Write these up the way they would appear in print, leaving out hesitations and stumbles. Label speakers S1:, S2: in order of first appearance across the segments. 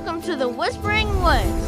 S1: welcome to the Whispering Woods.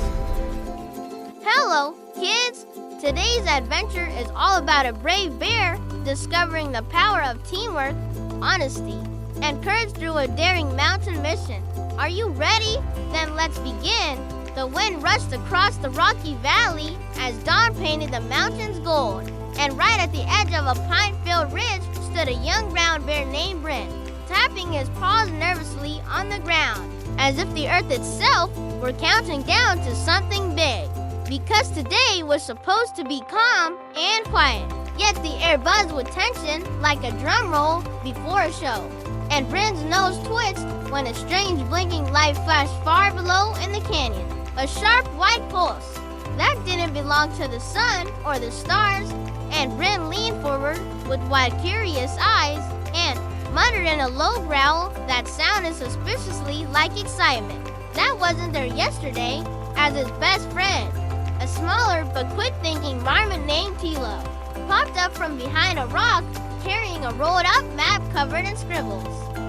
S1: Hello, kids! Today's adventure is all about a brave bear discovering the power of teamwork, honesty, and courage through a daring mountain mission. Are you ready? Then let's begin. The wind rushed across the rocky valley as dawn painted the mountains gold. And right at the edge of a pine-filled ridge stood a young brown bear named Bryn, tapping his paws nervously on the ground, as if the earth itself were counting down to something big. Because today was supposed to be calm and quiet, yet the air buzzed with tension like a drum roll before a show. And Bryn's nose twitched when a strange blinking light flashed far below in the canyon. A sharp white pulse. That didn't belong to the sun or the stars, and Bryn leaned forward with wide, curious eyes and muttered in a low growl that sounded suspiciously like excitement. That wasn't there yesterday, as his best friend, a smaller but quick-thinking marmot named Tilo, popped up from behind a rock carrying a rolled-up map covered in scribbles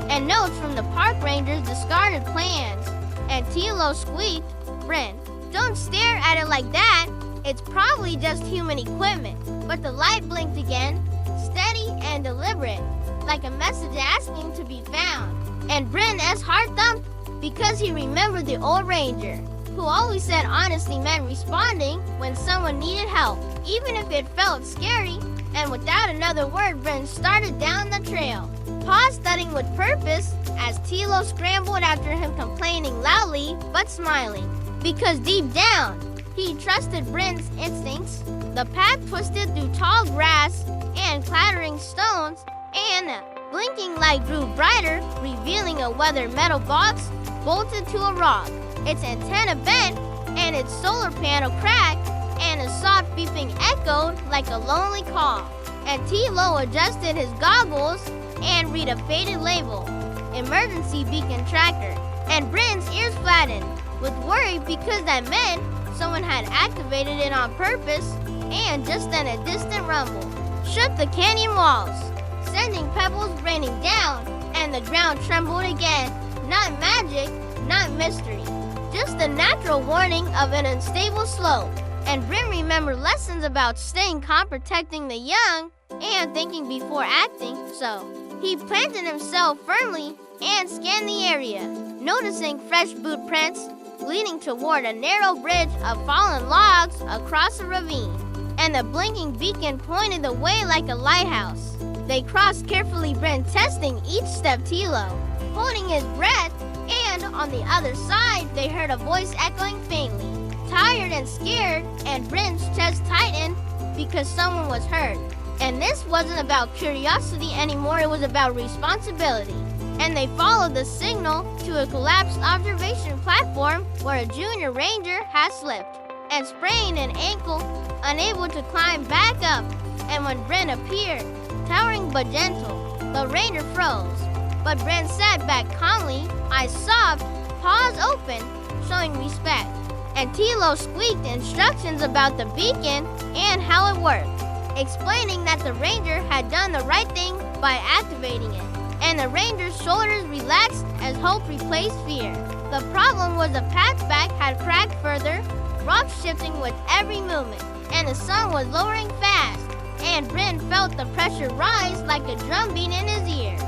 S1: and notes from the park ranger's discarded plans. And Tilo squeaked, "Bryn, don't stare at it like that. It's probably just human equipment." But the light blinked again, steady and deliberate, like a message asking to be found. And Bryn's heart thumped because he remembered the old ranger, who always said honesty meant responding when someone needed help, even if it felt scary. And without another word, Bryn started down the trail, paws thudding with purpose as Tilo scrambled after him, complaining loudly but smiling. Because deep down, he trusted Bryn's instincts. The path twisted through tall grass and clattering stones, and the blinking light grew brighter, revealing a weathered metal box bolted to a rock, its antenna bent and its solar panel cracked, and a soft beeping echoed like a lonely call. And Tilo adjusted his goggles and read a faded label, "Emergency Beacon Tracker," and Bryn's ears flattened with worry because that meant someone had activated it on purpose. And just then a distant rumble shook the canyon walls, sending pebbles raining down, and the ground trembled again. Not magic, not mystery, just the natural warning of an unstable slope. And Bryn remembered lessons about staying calm, protecting the young, and thinking before acting. So he planted himself firmly and scanned the area, noticing fresh boot prints leading toward a narrow bridge of fallen logs across a ravine. And the blinking beacon pointed the way like a lighthouse. They crossed carefully, Bryn testing each step, Tilo holding his breath, and on the other side they heard a voice echoing faintly, tired and scared, and Bryn's chest tightened because someone was hurt. And this wasn't about curiosity anymore, it was about responsibility. And they followed the signal to a collapsed observation platform where a junior ranger had slipped and sprained an ankle, unable to climb back up. And when Bryn appeared, towering but gentle, the ranger froze. But Bryn sat back calmly, eyes soft, paws open, showing respect. And Tilo squeaked instructions about the beacon and how it worked, explaining that the ranger had done the right thing by activating it. And the ranger's shoulders relaxed as hope replaced fear. The problem was the path back had cracked further, rocks shifting with every movement, and the sun was lowering fast, and Bryn felt the pressure rise like a drumbeat in his ears.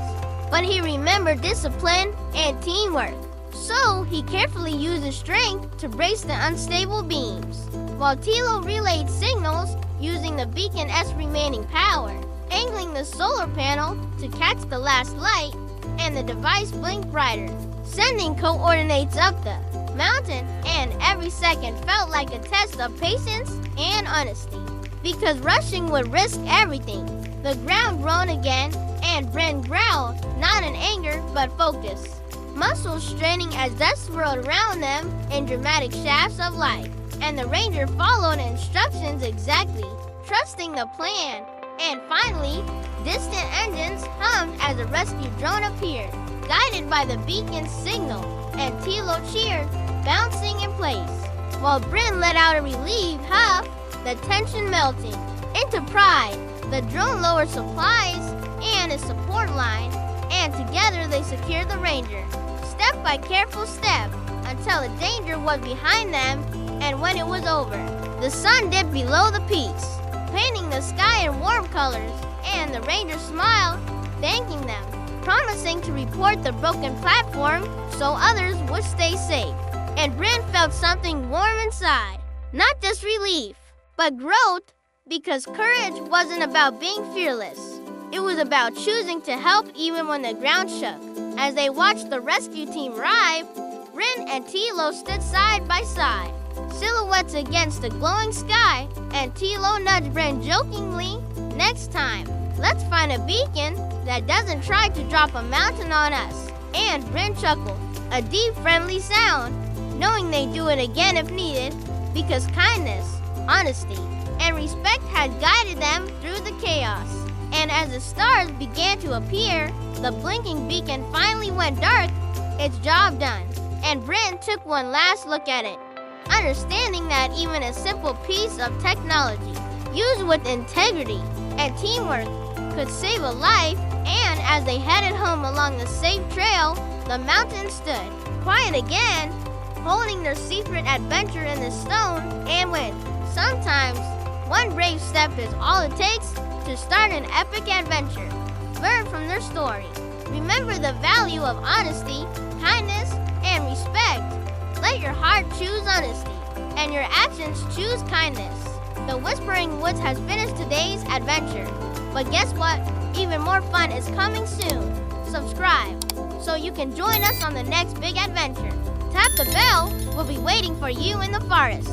S1: But he remembered discipline and teamwork, so he carefully used his strength to brace the unstable beams, while Tilo relayed signals using the beacon's remaining power, angling the solar panel to catch the last light, and the device blinked brighter, sending coordinates up the mountain, and every second felt like a test of patience and honesty, because rushing would risk everything. The ground groaned again, and Bryn growled, not in anger but focus, muscles straining as dust swirled around them in dramatic shafts of light. And the ranger followed instructions exactly, trusting the plan. And finally, distant engines hummed as a rescue drone appeared, guided by the beacon's signal, and Tilo cheered, bouncing in place, while Bryn let out a relieved huff, the tension melting into pride. The drone lowered supplies and its support line, and together they secured the ranger, step by careful step, until the danger was behind them, and when it was over, the sun dipped below the peaks, painting the sky in warm colors, and the rangers smiled, thanking them, promising to report the broken platform so others would stay safe. And Bryn felt something warm inside, not just relief, but growth, because courage wasn't about being fearless. It was about choosing to help even when the ground shook. As they watched the rescue team arrive, Bryn and Tilo stood side by side, silhouettes against the glowing sky, and Tilo nudged Bryn jokingly, "Next time, let's find a beacon that doesn't try to drop a mountain on us." And Bryn chuckled, a deep, friendly sound, knowing they'd do it again if needed, because kindness, honesty, and respect had guided them through the chaos. And as the stars began to appear, the blinking beacon finally went dark, its job done, and Bryn took one last look at it, understanding that even a simple piece of technology, used with integrity and teamwork, could save a life. And as they headed home along the safe trail, the mountain stood, quiet again, holding their secret adventure in the stone and wind. Sometimes, one brave step is all it takes to start an epic adventure. Learn from their story. Remember the value of honesty, kindness, and respect. Let your heart choose honesty, and your actions choose kindness. The Whispering Woods has finished today's adventure. But guess what? Even more fun is coming soon. Subscribe so you can join us on the next big adventure. Tap the bell, we'll be waiting for you in the forest.